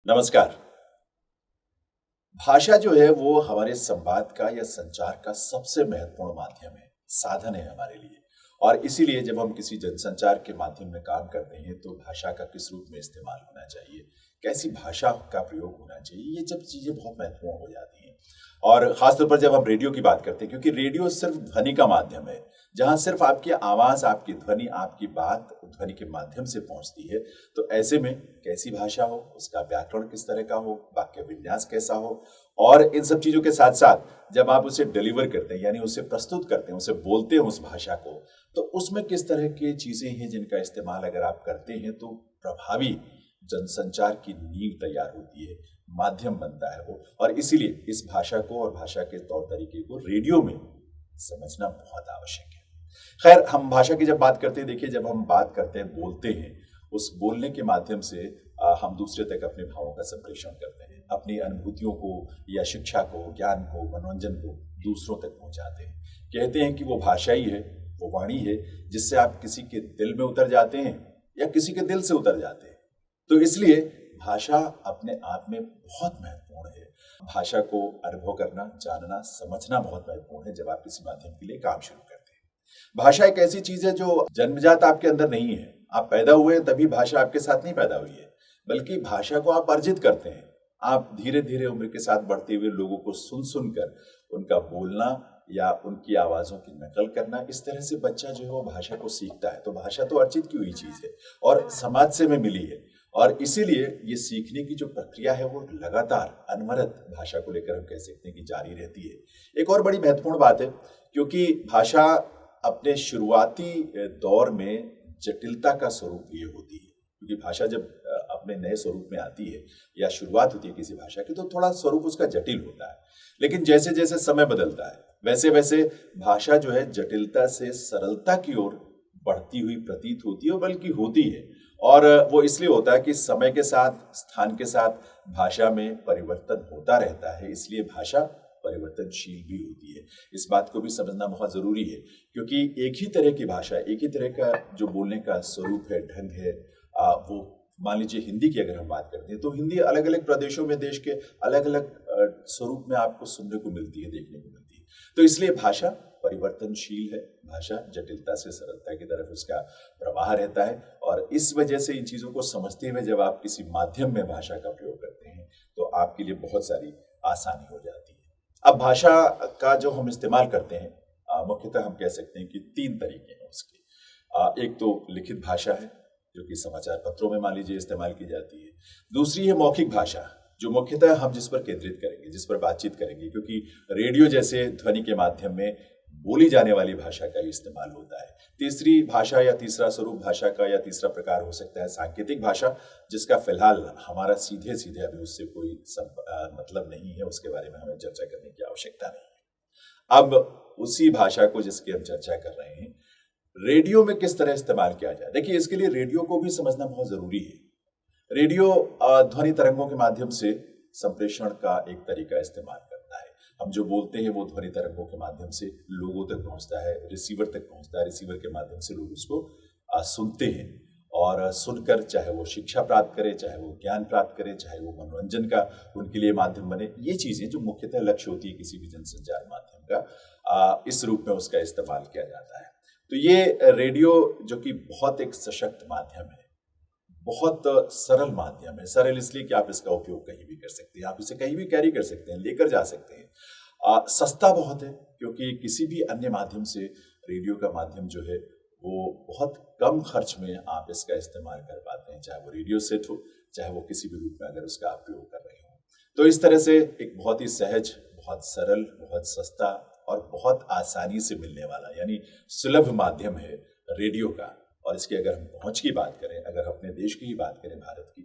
नमस्कार। भाषा जो है वो हमारे संवाद का या संचार का सबसे महत्वपूर्ण माध्यम है, साधन है हमारे लिए। और इसीलिए जब हम किसी जनसंचार के माध्यम में काम करते हैं तो भाषा का किस रूप में इस्तेमाल होना चाहिए, कैसी भाषा का प्रयोग होना चाहिए, ये सब चीज़ें बहुत महत्वपूर्ण हो जाती हैं। और ख़ास तौर पर जब हम रेडियो की बात करते हैं, क्योंकि रेडियो सिर्फ़ ध्वनि का माध्यम है, जहाँ सिर्फ़ आपकी आवाज़, आपकी ध्वनि, आपकी बात ध्वनि के माध्यम से पहुँचती है। तो ऐसे में कैसी भाषा हो, उसका व्याकरण किस तरह का हो, वाक्य विन्यास कैसा हो, और इन सब चीज़ों के साथ-साथ जब आप उसे डिलीवर करते हैं, यानी उसे प्रस्तुत करते हैं, उसे बोलते हैं उस भाषा को, तो उसमें किस तरह की चीज़ें हैं जिनका इस्तेमाल अगर आप करते हैं तो प्रभावी जनसंचार की नींव तैयार होती है, माध्यम बनता है वो। और इसीलिए इस भाषा को और भाषा के तौर तरीके को रेडियो में समझना बहुत आवश्यक है। खैर, हम भाषा की जब बात करते हैं, देखिए जब हम बात करते हैं, बोलते हैं, उस बोलने के माध्यम से हम दूसरे तक अपने भावों का संप्रेषण करते हैं, अपनी अनुभूतियों को या शिक्षा को, ज्ञान को, मनोरंजन को दूसरों तक पहुंचाते हैं। कहते हैं कि वो भाषा ही है, वो वाणी है जिससे आप किसी के दिल में उतर जाते हैं या किसी के दिल से उतर जाते हैं। तो इसलिए भाषा अपने आप में बहुत महत्वपूर्ण है। भाषा को अनुभव करना, जानना, समझना बहुत महत्वपूर्ण है जब आप किसी माध्यम के लिए काम शुरू करते हैं। भाषा एक ऐसी चीज है जो जन्मजात आपके अंदर नहीं है। आप पैदा हुए तभी भाषा आपके साथ नहीं पैदा हुई है, बल्कि भाषा को आप अर्जित करते हैं। आप धीरे धीरे उम्र के साथ बढ़ते हुए लोगों को सुन सुनकर उनका बोलना या उनकी आवाजों की नकल करना, इस तरह से बच्चा जो है वो भाषा को सीखता है। तो भाषा तो अर्जित की हुई चीज है और समाज से में मिली है। और इसीलिए ये सीखने की जो प्रक्रिया है वो लगातार अनवरत भाषा को लेकर हम कह सकते हैं कि जारी रहती है। एक और बड़ी महत्वपूर्ण बात है, क्योंकि भाषा अपने शुरुआती दौर में जटिलता का स्वरूप लिए होती है। क्योंकि भाषा जब अपने नए स्वरूप में आती है या शुरुआत होती है किसी भाषा की, तो थोड़ा स्वरूप उसका जटिल होता है। लेकिन जैसे जैसे समय बदलता है, वैसे वैसे भाषा जो है जटिलता से सरलता की ओर बढ़ती हुई प्रतीत होती है, बल्कि होती है। और वो इसलिए होता है कि समय के साथ, स्थान के साथ भाषा में परिवर्तन होता रहता है, इसलिए भाषा परिवर्तनशील भी होती है। इस बात को भी समझना बहुत जरूरी है, क्योंकि एक ही तरह की भाषा, एक ही तरह का जो बोलने का स्वरूप है, ढंग है, वो मान लीजिए हिंदी की अगर हम बात करते हैं तो हिंदी अलग अलग प्रदेशों में देश के अलग अलग स्वरूप में आपको सुनने को मिलती है, देखने को मिलती है। तो इसलिए भाषा परिवर्तनशील है, भाषा जटिलता से सरलता की तरफ उसका प्रवाह रहता है। और इस वजह से इन चीजों को समझते हुए जब आप किसी माध्यम में भाषा का प्रयोग करते हैं तो आपके लिए बहुत सारी आसानी हो जाती है। अब भाषा का जो हम इस्तेमाल करते हैं, मुख्यतः हम कह सकते हैं कि तीन तरीके हैं उसके। एक तो लिखित भाषा है जो कि समाचार पत्रों में मान लीजिए इस्तेमाल की जाती है। दूसरी है मौखिक भाषा, जो मुख्यतः हम जिस पर केंद्रित करेंगे, जिस पर बातचीत करेंगे, क्योंकि रेडियो जैसे ध्वनि के माध्यम में बोली जाने वाली भाषा का ही इस्तेमाल होता है। तीसरी भाषा या तीसरा स्वरूप भाषा का या तीसरा प्रकार हो सकता है सांकेतिक भाषा, जिसका फिलहाल हमारा सीधे सीधे अभी उससे कोई मतलब नहीं है, उसके बारे में हमें चर्चा करने की आवश्यकता नहीं है। अब उसी भाषा को जिसकी हम चर्चा कर रहे हैं, रेडियो में किस तरह इस्तेमाल किया जाए। देखिए, इसके लिए रेडियो को भी समझना बहुत जरूरी है। रेडियो ध्वनि तरंगों के माध्यम से संप्रेषण का एक तरीका इस्तेमाल करता है। हम जो बोलते हैं वो ध्वनि तरंगों के माध्यम से लोगों तक पहुंचता है, रिसीवर तक पहुंचता है। रिसीवर के माध्यम से लोग उसको सुनते हैं और सुनकर चाहे वो शिक्षा प्राप्त करे, चाहे वो ज्ञान प्राप्त करे, चाहे वो मनोरंजन का उनके लिए माध्यम बने। ये चीजें जो मुख्यतः लक्ष्य होती है किसी भी जनसंचार माध्यम का, इस रूप में उसका इस्तेमाल किया जाता है। तो ये रेडियो जो कि बहुत एक सशक्त माध्यम है, बहुत सरल माध्यम है। सरल इसलिए कि आप इसका उपयोग कहीं भी कर सकते हैं, आप इसे कहीं भी कैरी कर सकते हैं, लेकर जा सकते हैं। सस्ता बहुत है, क्योंकि किसी भी अन्य माध्यम से रेडियो का माध्यम जो है वो बहुत कम खर्च में आप इसका इस्तेमाल कर पाते हैं, चाहे वो रेडियो सेट हो, चाहे वो किसी भी रूप में अगर उसका आप प्रयोग कर रहे हो। तो इस तरह से एक बहुत ही सहज, बहुत सरल, बहुत सस्ता और बहुत आसानी से मिलने वाला, यानी सुलभ माध्यम है रेडियो का। और इसकी अगर हम पहुंच की बात करें, अगर अपने देश की ही बात करें, भारत की,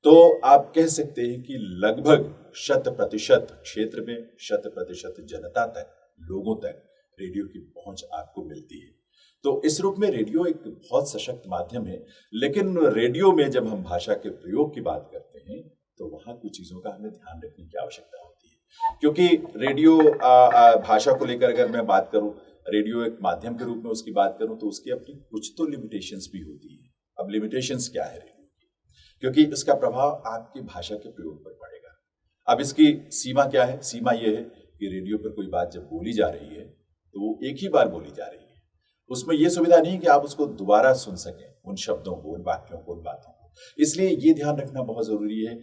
तो आप कह सकते हैं कि लगभग 100% क्षेत्र में, 100% जनता तक, लोगों तक रेडियो की पहुंच आपको मिलती है। तो इस रूप में रेडियो एक बहुत सशक्त माध्यम है। लेकिन रेडियो में जब हम भाषा के प्रयोग की बात करते हैं तो वहां कुछ चीजों का हमें ध्यान रखने की आवश्यकता होती है, क्योंकि रेडियो भाषा को लेकर अगर मैं बात करूं, रेडियो एक माध्यम के रूप में उसकी बात करूं, तो उसकी अपनी कुछ तो लिमिटेशंस भी होती है। अब लिमिटेशंस क्या है रेडियो की? क्योंकि इसका प्रभाव आपकी भाषा के प्रयोग पर पड़ेगा। अब इसकी सीमा क्या है? सीमा ये है कि रेडियो पर कोई बात जब बोली जा रही है, तो वो एक ही बार बोली जा रही है। उसमें ये सुविधा नहीं कि आप उसको दोबारा सुन सकें, उन शब्दों को, उन वाक्यों को, उन बातों को। इसलिए ये ध्यान रखना बहुत ज़रूरी है।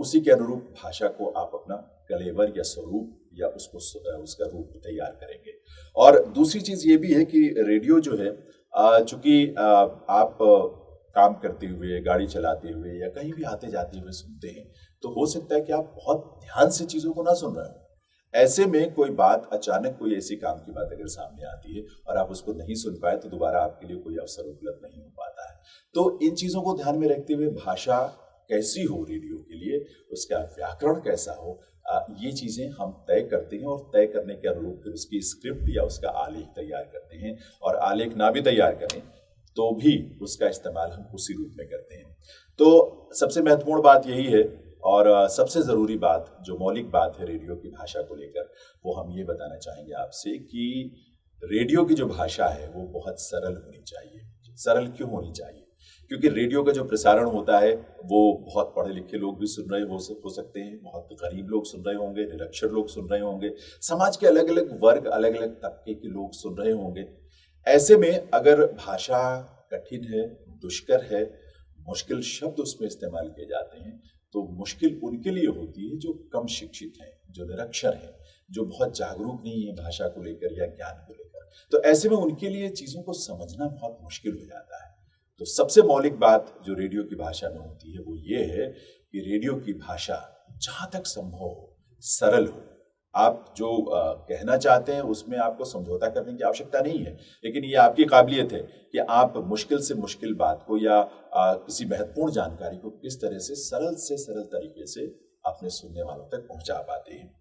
उसी के अनुरूप भाषा को आप अपना कलेवर या स्वरूप या उसका रूप तैयार करेंगे। और दूसरी चीज़ ये भी है कि रेडियो जो है चूँकि आप काम करते हुए, गाड़ी चलाते हुए या कहीं भी आते-जाते हुए सुनते हैं, तो हो सकता है कि आप बहुत ध्यान से चीज़ों को ना सुन रहे हों। ऐसे में कोई बात अचानक कोई ऐसी काम की बात अगर सामने आती है और आप उसको नहीं सुन पाए, तो दोबारा आपके लिए कोई अवसर उपलब्ध नहीं हो पाता है। तो इन चीज़ों को ध्यान में रखते हुए भाषा कैसी हो रेडियो के लिए, उसका व्याकरण कैसा हो, ये चीज़ें हम तय करते हैं और तय करने के अनुरूप फिर उसकी स्क्रिप्ट या उसका आलेख तैयार करते हैं। और आलेख ना भी तैयार करें, तो भी उसका इस्तेमाल हम उसी रूप में करते हैं। तो सबसे महत्वपूर्ण बात यही है और सबसे ज़रूरी बात, जो मौलिक बात है रेडियो की भाषा को लेकर, वो हम ये बताना चाहेंगे आपसे कि रेडियो की जो भाषा है, वो बहुत सरल होनी चाहिए। सरल क्यों होनी चाहिए? क्योंकि रेडियो का जो प्रसारण होता है, वो बहुत पढ़े-लिखे लोग भी सुन रहे हो सकते हैं, बहुत गरीब लोग सुन रहे होंगे, निरक्षर लोग सुन रहे होंगे, समाज के अलग-अलग वर्ग, अलग-अलग तबके के लोग सुन रहे होंगे। ऐसे में अगर भाषा कठिन है, दुष्कर है, मुश्किल शब्द उसमें इस्तेमाल किए जाते हैं, तो मुश्किल उनके लिए होती है जो कम शिक्षित हैं, जो निरक्षर हैं, जो बहुत जागरूक नहीं है भाषा को लेकर या ज्ञान को लेकर। तो ऐसे में उनके लिए चीज़ों को समझना बहुत मुश्किल हो जाता है। तो सबसे मौलिक बात जो रेडियो की भाषा में होती है, वो ये है कि रेडियो की भाषा जहाँ तक संभव हो, सरल हो। आप जो कहना चाहते हैं उसमें आपको समझौता करने की आवश्यकता नहीं है, लेकिन ये आपकी काबिलियत है कि आप मुश्किल से मुश्किल बात को या किसी महत्वपूर्ण जानकारी को किस तरह से सरल तरीके से अपने सुनने वालों तक पहुंचा पाते हैं।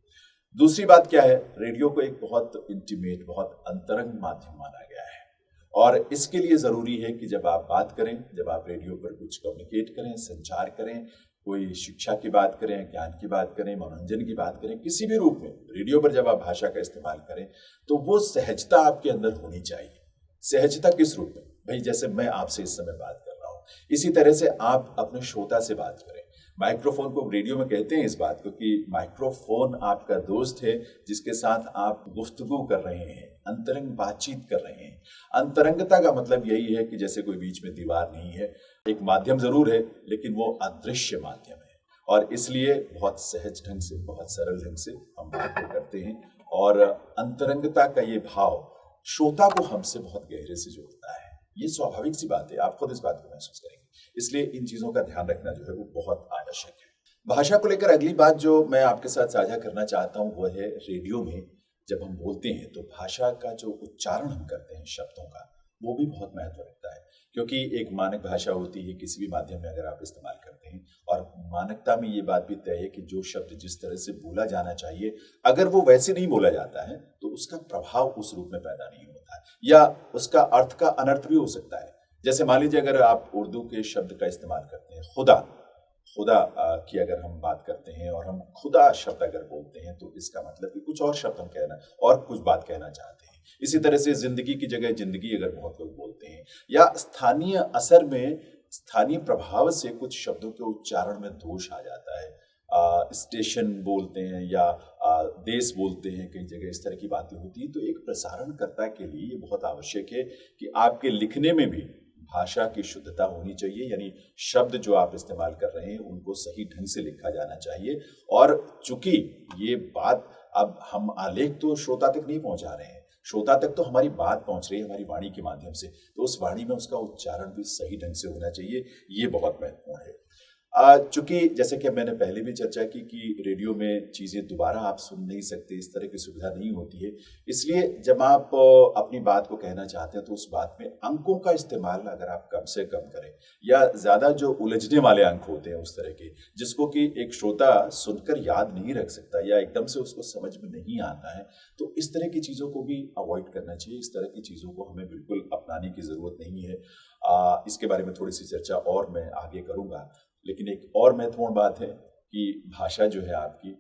दूसरी बात क्या है? रेडियो को एक बहुत इंटीमेट, बहुत अंतरंग माध्यम माना गया है और इसके लिए ज़रूरी है कि जब आप बात करें, जब आप रेडियो पर कुछ कम्युनिकेट करें, संचार करें, कोई शिक्षा की बात करें, ज्ञान की बात करें, मनोरंजन की बात करें, किसी भी रूप में रेडियो पर जब आप भाषा का इस्तेमाल करें, तो वो सहजता आपके अंदर होनी चाहिए। सहजता किस रूप में? भाई जैसे मैं आपसे इस समय बात कर रहा हूँ, इसी तरह से आप अपने श्रोता से बात करें। माइक्रोफोन को रेडियो में कहते हैं इस बात को कि माइक्रोफोन आपका दोस्त है जिसके साथ आप गुफ्तगू कर रहे हैं, अंतरंग बातचीत कर रहे हैं। अंतरंगता का मतलब यही है कि जैसे कोई बीच में दीवार नहीं है, एक माध्यम जरूर है लेकिन वो अदृश्य माध्यम है और इसलिए बहुत सहज ढंग से, बहुत सरल ढंग से हम बात को करते हैं और अंतरंगता का ये भाव श्रोता को हमसे बहुत गहरे से जोड़ता है। ये स्वाभाविक सी बात है, आप खुद इस बात को महसूस करेंगे। इसलिए इन चीजों का ध्यान रखना जो है वो बहुत आवश्यक है। भाषा को लेकर अगली बात जो मैं आपके साथ साझा करना चाहता हूँ वो है रेडियो में जब हम बोलते हैं तो भाषा का जो उच्चारण हम करते हैं शब्दों का, वो भी बहुत महत्व रखता है। क्योंकि एक मानक भाषा होती है किसी भी माध्यम में अगर आप इस्तेमाल करते हैं और मानकता में ये बात भी तय है कि जो शब्द जिस तरह से बोला जाना चाहिए, अगर वो वैसे नहीं बोला जाता है तो उसका प्रभाव उस रूप में पैदा नहीं होता है या उसका अर्थ का अनर्थ भी हो सकता है। जैसे मान लीजिए अगर आप उर्दू के शब्द का इस्तेमाल करते हैं, खुदा खुदा की अगर हम बात करते हैं और हम खुदा शब्द अगर बोलते हैं तो इसका मतलब कि कुछ और शब्द हम कहना और कुछ बात कहना चाहते हैं। इसी तरह से जिंदगी की जगह जिंदगी अगर बहुत लोग बोलते हैं या स्थानीय असर में स्थानीय प्रभाव से कुछ शब्दों के उच्चारण में दोष आ जाता है। स्टेशन बोलते हैं या देश बोलते हैं, कई जगह इस तरह की बातें होती हैं। तो एक प्रसारणकर्ता के लिए ये बहुत आवश्यक है कि आपके लिखने में भी भाषा की शुद्धता होनी चाहिए, यानी शब्द जो आप इस्तेमाल कर रहे हैं उनको सही ढंग से लिखा जाना चाहिए। और चूंकि ये बात अब हम आलेख तो श्रोता तक नहीं पहुंचा रहे हैं, श्रोता तक तो हमारी बात पहुंच रही है हमारी वाणी के माध्यम से, तो उस वाणी में उसका उच्चारण भी सही ढंग से होना चाहिए। ये बहुत महत्वपूर्ण है। चूंकि जैसे कि मैंने पहले भी चर्चा की कि रेडियो में चीज़ें दोबारा आप सुन नहीं सकते, इस तरह की सुविधा नहीं होती है। इसलिए जब आप अपनी बात को कहना चाहते हैं तो उस बात में अंकों का इस्तेमाल अगर आप कम से कम करें या ज़्यादा जो उलझने वाले अंक होते हैं उस तरह के, जिसको कि एक श्रोता सुनकर याद नहीं रख सकता या एकदम से उसको समझ में नहीं आता है, तो इस तरह की चीज़ों को भी अवॉइड करना चाहिए। इस तरह की चीज़ों को हमें बिल्कुल अपनाने की ज़रूरत नहीं है। इसके बारे में थोड़ी सी चर्चा और मैं आगे करूँगा, लेकिन एक और महत्वपूर्ण बात है कि भाषा जो है आपकी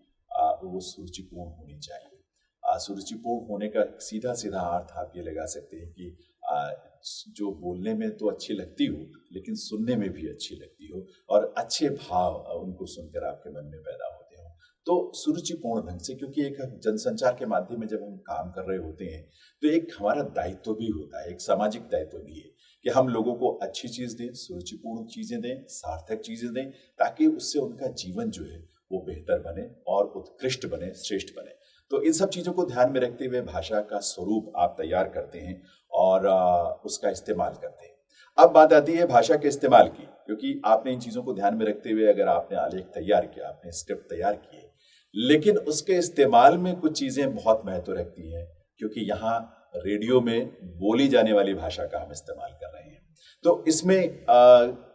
वो सुरुचिपूर्ण होनी चाहिए। सुरुचिपूर्ण होने का सीधा सीधा अर्थ आप ये लगा सकते हैं कि जो बोलने में तो अच्छी लगती हो लेकिन सुनने में भी अच्छी लगती हो और अच्छे भाव उनको सुनकर आपके मन में पैदा होते हो। तो सुरुचिपूर्ण ढंग से, क्योंकि एक जनसंचार के माध्यम में जब हम काम कर रहे होते हैं तो एक हमारा दायित्व भी होता है, एक सामाजिक दायित्व भी है कि हम लोगों को अच्छी चीज दें, सुरुचिपूर्ण चीजें दें, सार्थक चीजें दें, ताकि उससे उनका जीवन जो है वो बेहतर बने और उत्कृष्ट बने, श्रेष्ठ बने। तो इन सब चीजों को ध्यान में रखते हुए भाषा का स्वरूप आप तैयार करते हैं और उसका इस्तेमाल करते हैं। अब बात आती है भाषा के इस्तेमाल की, क्योंकि आपने इन चीजों को ध्यान में रखते हुए अगर आपने आलेख तैयार किया, आपने स्क्रिप्ट तैयार किए, लेकिन उसके इस्तेमाल में कुछ चीजें बहुत महत्व रखती हैं, क्योंकि यहाँ रेडियो में बोली जाने वाली भाषा का हम इस्तेमाल कर रहे हैं। तो इसमें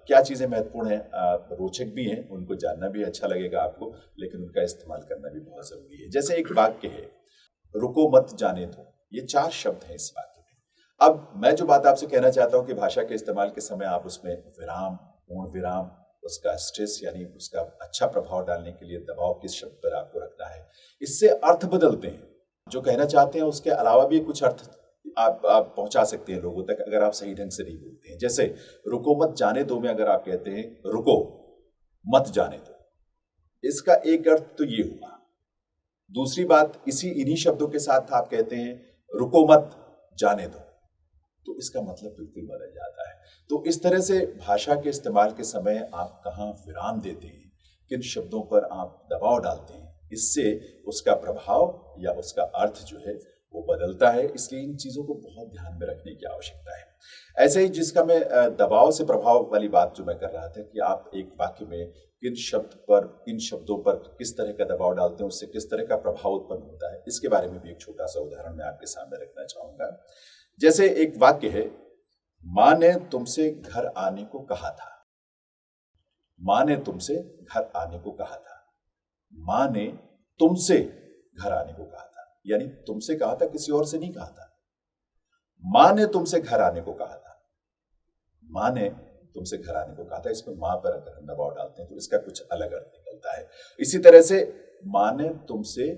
क्या चीजें महत्वपूर्ण हैं, रोचक भी हैं, उनको जानना भी अच्छा लगेगा आपको, लेकिन उनका इस्तेमाल करना भी बहुत जरूरी है। जैसे एक वाक्य है, रुको मत जाने दो, ये 4 शब्द हैं इस वाक्य में। अब मैं जो बात आपसे कहना चाहता हूं कि भाषा के इस्तेमाल के समय आप उसमें विराम, पूर्ण विराम, उसका स्ट्रेस यानी उसका अच्छा प्रभाव डालने के लिए दबाव किस शब्द पर आपको रखना है, इससे अर्थ बदलते हैं। जो कहना चाहते हैं उसके अलावा भी कुछ अर्थ आप पहुंचा सकते हैं लोगों तक, अगर आप सही ढंग से नहीं बोलते हैं। जैसे रुको मत जाने दो में अगर आप कहते हैं रुको मत जाने दो, इसका एक अर्थ तो ये हुआ। दूसरी बात, इन्हीं शब्दों के साथ आप कहते हैं रुको मत जाने दो, तो इसका मतलब बिल्कुल बदल जाता है। तो इस तरह से भाषा के इस्तेमाल के समय आप कहाँ विराम देते हैं, किन शब्दों पर आप दबाव डालते हैं, इससे उसका प्रभाव या उसका अर्थ जो है वो बदलता है। इसलिए इन चीजों को बहुत ध्यान में रखने की आवश्यकता है। ऐसे ही जिसका मैं दबाव से प्रभाव वाली बात जो मैं कर रहा था कि आप एक वाक्य में किन शब्दों पर किस तरह का दबाव डालते हैं, उससे किस तरह का प्रभाव उत्पन्न होता है, इसके बारे में भी एक छोटा सा उदाहरण मैं आपके सामने रखना चाहूंगा। जैसे एक वाक्य है, मां ने तुमसे घर आने को कहा था। मां ने तुमसे घर आने को कहा था। मां ने तुमसे घर आने को कहा था, यानी तुमसे कहा था, किसी और से नहीं कहा था। मां ने तुमसे घर आने को कहा था। मां ने तुमसे घर आने को कहा था, इसमें मां पर अगर हम दबाव डालते हैं तो इसका कुछ अलग अर्थ निकलता है। इसी तरह से मां ने तुमसे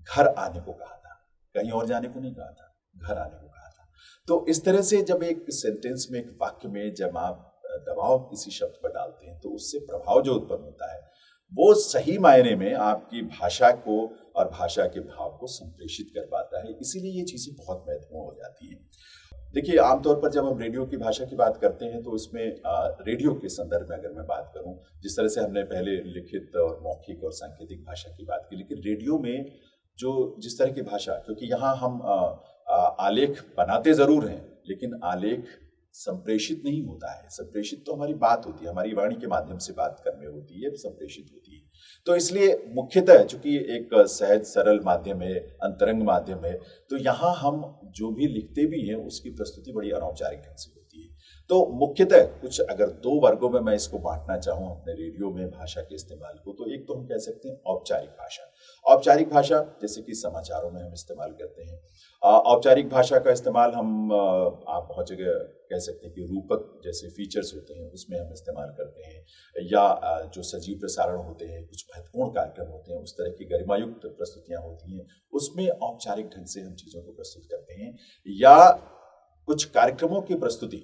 घर आने को कहा था, कहीं और जाने को नहीं कहा था, घर आने को कहा था। तो इस तरह से जब एक सेंटेंस में, एक वाक्य में जब आप दबाव किसी शब्द पर डालते हैं तो उससे प्रभाव जो उत्पन्न होता है वो सही मायने में आपकी भाषा को और भाषा के भाव को संप्रेषित कर पाता है। इसीलिए ये चीजें बहुत महत्वपूर्ण हो जाती हैं। देखिए, आमतौर पर जब हम रेडियो की भाषा की बात करते हैं तो इसमें रेडियो के संदर्भ में अगर मैं बात करूं, जिस तरह से हमने पहले लिखित और मौखिक और सांकेतिक भाषा की बात की, लेकिन रेडियो में जो जिस तरह की भाषा, क्योंकि यहाँ हम आलेख बनाते जरूर हैं लेकिन आलेख संप्रेषित नहीं होता है। संप्रेषित तो हमारी बात होती है, हमारी वाणी के माध्यम से बात करने होती है, संप्रेषित होती है। तो इसलिए मुख्यतः चूंकि एक सहज सरल माध्यम है, अंतरंग माध्यम है, तो यहाँ हम जो भी लिखते भी हैं उसकी प्रस्तुति बड़ी अनौपचारिक ढंग से होती है। तो मुख्यतः कुछ अगर 2 वर्गों में मैं इसको बांटना चाहूँ अपने रेडियो में भाषा के इस्तेमाल को, तो एक तो हम कह सकते हैं औपचारिक भाषा। औपचारिक भाषा जैसे कि समाचारों में हम इस्तेमाल करते हैं। औपचारिक भाषा का इस्तेमाल हम आप बहुत जगह कह सकते हैं कि रूपक जैसे फीचर्स होते हैं उसमें हम इस्तेमाल करते हैं, या जो सजीव प्रसारण होते हैं, कुछ महत्वपूर्ण कार्यक्रम होते हैं, उस तरह की गरिमायुक्त प्रस्तुतियां होती हैं, उसमें औपचारिक ढंग से हम चीजों को प्रस्तुत करते हैं। या कुछ कार्यक्रमों की प्रस्तुति,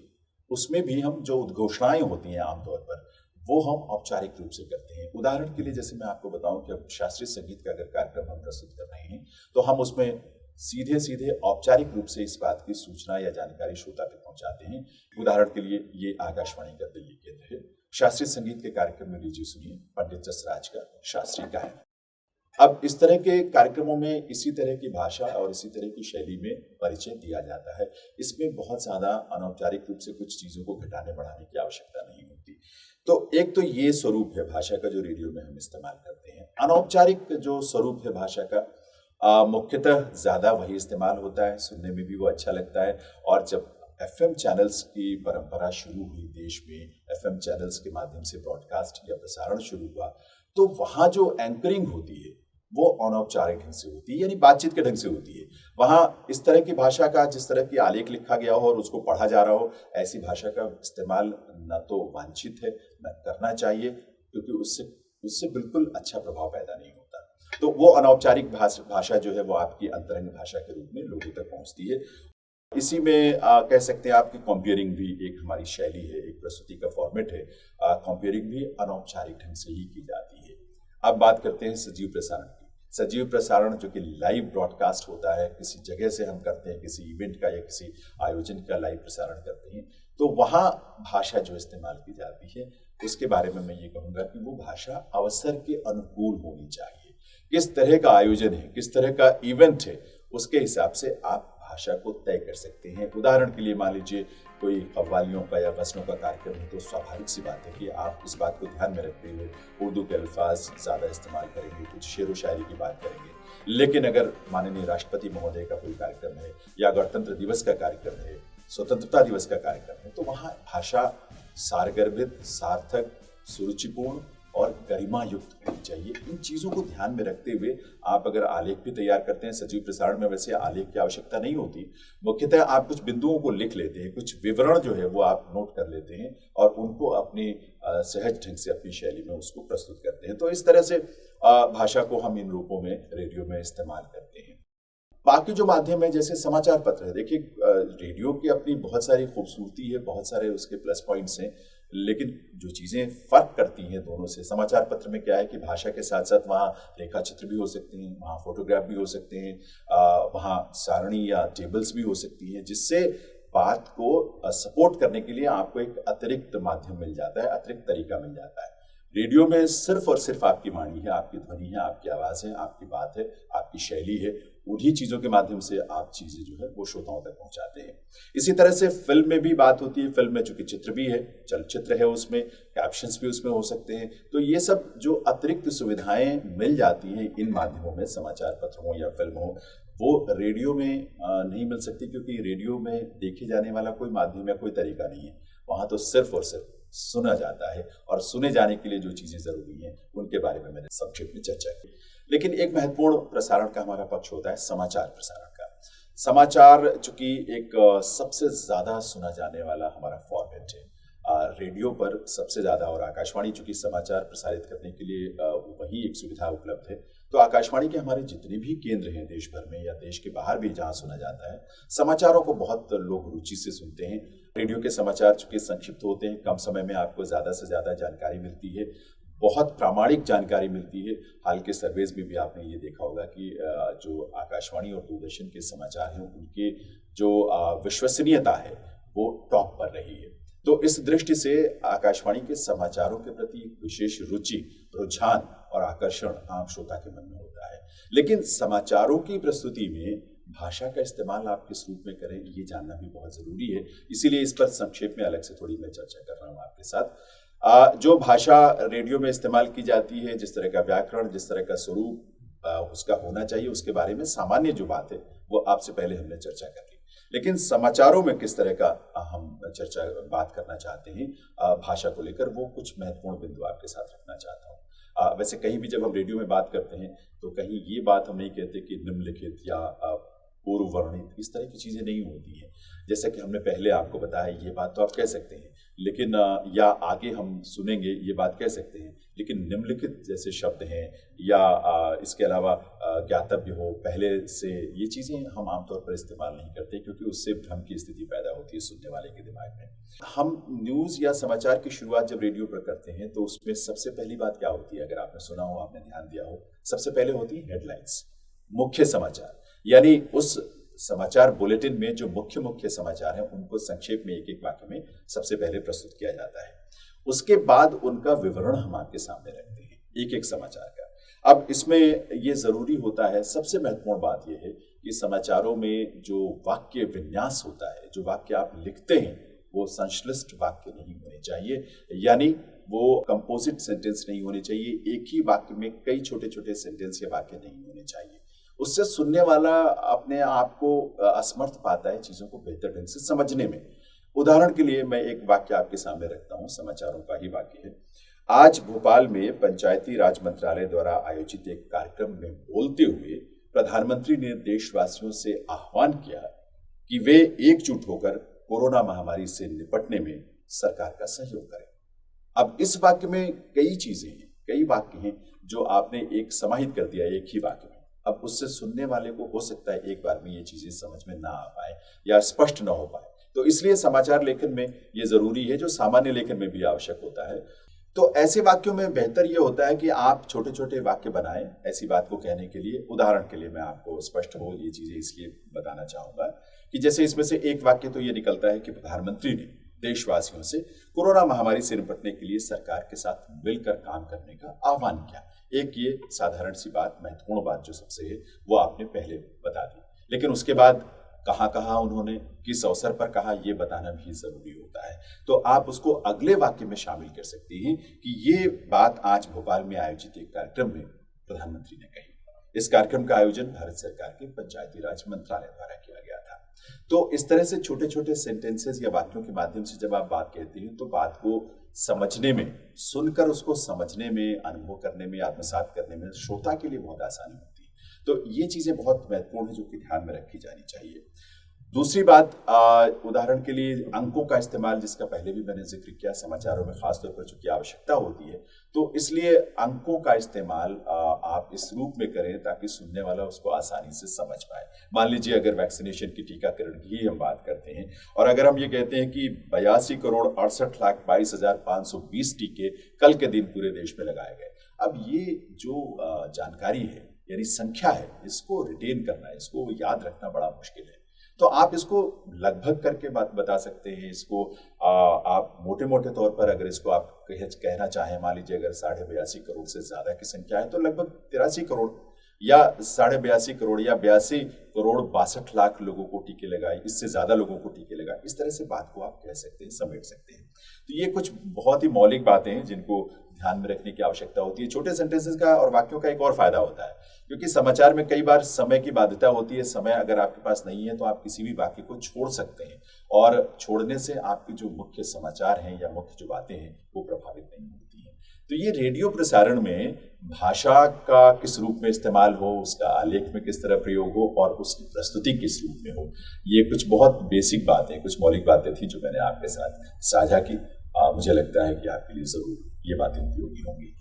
उसमें भी हम जो उद्घोषणाएं होती हैं आमतौर पर, वो हम औपचारिक रूप से करते हैं। उदाहरण के लिए जैसे मैं आपको बताऊं कि अब शास्त्रीय संगीत का अगर कार्यक्रम हम प्रस्तुत कर रहे हैं तो हम उसमें सीधे सीधे औपचारिक रूप से इस बात की सूचना या जानकारी श्रोता तक पहुंचाते हैं। उदाहरण के लिए ये आकाशवाणी का दिल्ली केंद्र है। शास्त्रीय संगीत के कार्यक्रम में लीजिए सुनिए पंडित जसराज का शास्त्रीय गायन। अब इस तरह के कार्यक्रमों में इसी तरह की भाषा और इसी तरह की शैली में परिचय दिया जाता है। इसमें बहुत ज्यादा अनौपचारिक रूप से कुछ चीजों को घटाने बढ़ाने की आवश्यकता नहीं होती। तो एक तो ये स्वरूप है भाषा का जो रेडियो में हम इस्तेमाल करते हैं। अनौपचारिक जो स्वरूप है भाषा का, मुख्यतः ज्यादा वही इस्तेमाल होता है, सुनने में भी वो अच्छा लगता है। और जब एफएम चैनल्स की परंपरा शुरू हुई देश में, एफएम चैनल्स के माध्यम से ब्रॉडकास्ट या प्रसारण शुरू हुआ, तो वहां जो एंकरिंग होती है वो अनौपचारिक ढंग से होती है, यानी बातचीत के ढंग से होती है। वहां इस तरह की भाषा का, जिस तरह की आलेख लिखा गया हो और उसको पढ़ा जा रहा हो, ऐसी भाषा का इस्तेमाल न तो वांछित है, न करना चाहिए, क्योंकि उससे बिल्कुल अच्छा प्रभाव पैदा नहीं होता। तो वो अनौपचारिक भाषा जो है वो आपकी अंतरंग भाषा के रूप में लोगों तक पहुंचती है। इसी में कह सकते हैं आपकी कंपेयरिंग भी एक हमारी शैली है, एक प्रस्तुति का फॉर्मेट है। कंपेयरिंग भी अनौपचारिक ढंग से ही की जाती है। अब बात करते हैं सजीव प्रसारण की। सजीव प्रसारण जो कि लाइव ब्रॉडकास्ट होता है, किसी जगह से हम करते हैं, किसी इवेंट का या किसी आयोजन का लाइव प्रसारण करते हैं, तो वहाँ भाषा जो इस्तेमाल की जाती है उसके बारे में मैं ये कहूँगा कि वो भाषा अवसर के अनुकूल होनी चाहिए। किस तरह का आयोजन है, किस तरह का इवेंट है, उसके हिसाब से आप भाषा को तय कर सकते हैं। उदाहरण के लिए मान लीजिए कोई कव्वालियों का या गज़लों का कार्यक्रम है, तो स्वाभाविक सी बात है कि आप इस बात को ध्यान में रखते हुए उर्दू के अल्फाज ज़्यादा इस्तेमाल करेंगे, कुछ शेर व शायरी की बात करेंगे। लेकिन अगर माननीय राष्ट्रपति महोदय का कोई कार्यक्रम है या गणतंत्र दिवस का कार्यक्रम है, स्वतंत्रता दिवस का कार्यक्रम है, तो वहाँ भाषा सारगर्भित, सार्थक, सुरुचिपूर्ण और गरिमा युक्त होनी चाहिए। इन चीज़ों को ध्यान में रखते हुए आप अगर आलेख भी तैयार करते हैं, सजीव प्रसारण में वैसे आलेख की आवश्यकता नहीं होती, मुख्यतः आप कुछ बिंदुओं को लिख लेते हैं, कुछ विवरण जो है वो आप नोट कर लेते हैं और उनको अपनी सहज ढंग से अपनी शैली में उसको प्रस्तुत करते हैं। तो इस तरह से भाषा को हम इन रूपों में रेडियो में इस्तेमाल करते हैं। बाकी जो माध्यम है जैसे समाचार पत्र है, देखिए रेडियो की अपनी बहुत सारी खूबसूरती है, बहुत सारे उसके प्लस पॉइंट्स हैं, लेकिन जो चीज़ें फ़र्क करती हैं दोनों से, समाचार पत्र में क्या है कि भाषा के साथ साथ वहाँ रेखा चित्र भी हो सकते हैं, वहाँ फोटोग्राफ भी हो सकते हैं, वहाँ सारणी या टेबल्स भी हो सकती हैं, जिससे बात को सपोर्ट करने के लिए आपको एक अतिरिक्त माध्यम मिल जाता है, अतिरिक्त तरीका मिल जाता है। रेडियो में सिर्फ और सिर्फ आपकी वाणी है, आपकी ध्वनि है, आपकी आवाज़ है, आपकी बात है, आपकी शैली है, उन्हीं चीज़ों के माध्यम से आप चीज़ें जो है वो श्रोताओं तक पहुंचाते हैं। इसी तरह से फिल्म में भी बात होती है, फिल्म में चूंकि चित्र भी है, चलचित्र है, उसमें कैप्शंस भी उसमें हो सकते हैं, तो ये सब जो अतिरिक्त सुविधाएं मिल जाती हैं इन माध्यमों में, समाचार पत्र हो या फिल्म हो, वो रेडियो में नहीं मिल सकती, क्योंकि रेडियो में देखे जाने वाला कोई माध्यम या कोई तरीका नहीं है। वहाँ तो सिर्फ और सिर्फ सुना जाता है, और सुने जाने के लिए जो चीज़ें ज़रूरी हैं उनके बारे में मैंने संक्षेप में चर्चा की। लेकिन एक महत्वपूर्ण प्रसारण का हमारा पक्ष होता है समाचार प्रसारण का। समाचार चूंकि एक सबसे ज़्यादा सुना जाने वाला हमारा फॉर्मेट है, रेडियो पर सबसे ज़्यादा, और आकाशवाणी चूंकि समाचार प्रसारित करने के लिए वही एक सुविधा उपलब्ध है, तो आकाशवाणी के हमारे जितने भी केंद्र हैं देश भर में या देश के बाहर भी जहाँ सुना जाता है, समाचारों को बहुत लोग रुचि से सुनते हैं। रेडियो के समाचार चूंकि संक्षिप्त होते हैं, कम समय में आपको ज़्यादा से ज़्यादा जानकारी मिलती है, बहुत प्रामाणिक जानकारी मिलती है। हाल के सर्वेज में भी आपने ये देखा होगा कि जो आकाशवाणी और दूरदर्शन के समाचार हैं उनके जो विश्वसनीयता है वो टॉप पर रही है। तो इस दृष्टि से आकाशवाणी के समाचारों के प्रति एक विशेष रुचि, रुझान और आकर्षण आम श्रोता के मन में होता है। लेकिन समाचारों की प्रस्तुति में भाषा का इस्तेमाल आप किस रूप में करें, ये जानना भी बहुत जरूरी है। इसीलिए इस पर संक्षेप में अलग से थोड़ी मैं चर्चा कर रहा हूँ आपके साथ। जो भाषा रेडियो में इस्तेमाल की जाती है, जिस तरह का व्याकरण, जिस तरह का स्वरूप उसका होना चाहिए, उसके बारे में सामान्य जो बात है वो आपसे पहले हमने चर्चा कर ली। लेकिन समाचारों में किस तरह का हम बात करना चाहते हैं भाषा को लेकर, वो कुछ महत्वपूर्ण बिंदु आपके साथ रखना चाहता हूँ। वैसे कहीं भी जब हम रेडियो में बात करते हैं तो कहीं ये बात हम नहीं कहते कि निम्नलिखित या पूर्व वर्णित, इस तरह की चीज़ें नहीं होती हैं। जैसा कि हमने पहले आपको बताया, ये बात तो आप कह सकते हैं, लेकिन या आगे हम सुनेंगे ये बात कह सकते हैं, लेकिन निम्नलिखित जैसे शब्द हैं या इसके अलावा ज्ञातव्य हो पहले से, ये चीज़ें हम आमतौर पर इस्तेमाल नहीं करते, क्योंकि उससे भ्रम की स्थिति पैदा होती है सुनने वाले के दिमाग में। हम न्यूज़ या समाचार की शुरुआत जब रेडियो पर करते हैं तो उसमें सबसे पहली बात क्या होती है, अगर आपने सुना हो, आपने ध्यान दिया हो, सबसे पहले होती है हेडलाइंस, मुख्य समाचार। यानी उस समाचार बुलेटिन में जो मुख्य समाचार हैं उनको संक्षेप में एक एक वाक्य में सबसे पहले प्रस्तुत किया जाता है। उसके बाद उनका विवरण हम आपके सामने रखते हैं एक एक समाचार का। अब इसमें ये जरूरी होता है, सबसे महत्वपूर्ण बात यह है कि समाचारों में जो वाक्य विन्यास होता है, जो वाक्य आप लिखते हैं, वो संश्लिष्ट वाक्य नहीं होने चाहिए, यानी वो कंपोजिट सेंटेंस नहीं होने चाहिए। एक ही वाक्य में कई छोटे छोटे सेंटेंस या वाक्य नहीं होने चाहिए। उससे सुनने वाला अपने आप को असमर्थ पाता है चीजों को बेहतर ढंग से समझने में। उदाहरण के लिए मैं एक वाक्य आपके सामने रखता हूं, समाचारों का ही वाक्य है। आज भोपाल में पंचायती राज मंत्रालय द्वारा आयोजित एक कार्यक्रम में बोलते हुए प्रधानमंत्री ने देशवासियों से आह्वान किया कि वे एकजुट होकर कोरोना महामारी से निपटने में सरकार का सहयोग करें। अब इस वाक्य में कई चीजें हैं, कई वाक्य हैं जो आपने एक समाहित कर दिया एक ही वाक्य में। अब उससे सुनने वाले को हो सकता है एक बार में ये चीजें समझ में ना आ पाए या स्पष्ट ना हो पाए। तो इसलिए समाचार लेखन में ये जरूरी है, जो सामान्य लेखन में भी आवश्यक होता है। तो ऐसे वाक्यों में बेहतर ये होता है कि आप छोटे छोटे वाक्य बनाएं ऐसी बात को कहने के लिए। उदाहरण के लिए मैं आपको स्पष्ट हो ये चीजें इसलिए बताना चाहूंगा कि जैसे इसमें से एक वाक्य तो ये निकलता है कि प्रधानमंत्री ने देशवासियों से कोरोना महामारी से निपटने के लिए सरकार के साथ मिलकर काम करने का आह्वान किया। एक ये साधारण सी बात, महत्वपूर्ण बात जो सबसे है वो आपने पहले बता दी, लेकिन उसके बाद कहाँ कहाँ उन्होंने किस अवसर पर कहा ये बताना भी जरूरी होता है। तो आप उसको अगले वाक्य में शामिल कर सकते हैं कि ये बात आज भोपाल में आयोजित एक कार्यक्रम में प्रधानमंत्री ने कही। इस कार्यक्रम का आयोजन भारत सरकार के पंचायती राज मंत्रालय द्वारा किया गया था। तो इस तरह से छोटे छोटे सेंटेंसेस या वाक्यों के माध्यम से जब आप बात कहते हैं तो बात को समझने में, सुनकर उसको समझने में, अनुभव करने में, आत्मसात करने में श्रोता के लिए बहुत आसानी होती है। तो ये चीजें बहुत महत्वपूर्ण है जो कि ध्यान में रखी जानी चाहिए। दूसरी बात, उदाहरण के लिए अंकों का इस्तेमाल, जिसका पहले भी मैंने जिक्र किया, समाचारों में खासतौर पर चूंकि आवश्यकता होती है तो इसलिए अंकों का इस्तेमाल आप इस रूप में करें ताकि सुनने वाला उसको आसानी से समझ पाए। मान लीजिए अगर वैक्सीनेशन की, टीकाकरण की हम बात करते हैं और अगर हम ये कहते हैं कि 82,68,22,520 टीके कल के दिन पूरे देश में लगाए गए। अब ये जो जानकारी है यानी संख्या है, इसको रिटेन करना, इसको याद रखना बड़ा मुश्किल है। तो आप इसको लगभग करके बात बता सकते हैं। इसको आप मोटे मोटे तौर पर अगर इसको आप कहना चाहें, मान लीजिए अगर 82.5 करोड़ से ज्यादा की संख्या है तो लगभग 83 करोड़ या 82.5 करोड़ या 82,62,00,000 लोगों को टीके लगाए, इससे ज्यादा लोगों को टीके लगाए। इस तरह से बात को आप कह सकते हैं, समेट सकते हैं। तो ये कुछ बहुत ही मौलिक बातें हैं जिनको ध्यान में रखने की आवश्यकता होती है। छोटे सेंटेंसेस का और वाक्यों का एक और फायदा होता है, क्योंकि समाचार में कई बार समय की बाध्यता होती है। समय अगर आपके पास नहीं है तो आप किसी भी वाक्य को छोड़ सकते हैं और छोड़ने से आपके जो मुख्य समाचार हैं या मुख्य जो बातें हैं वो प्रभावित नहीं होती हैं। तो ये रेडियो प्रसारण में भाषा का किस रूप में इस्तेमाल हो, उसका आलेख में किस तरह प्रयोग हो और उसकी प्रस्तुति किस रूप में हो, ये कुछ बहुत बेसिक बातें, कुछ मौलिक बातें थी जो मैंने आपके साथ साझा की। मुझे लगता है कि आपके लिए जरूर ये बातें उपयोगी होंगी।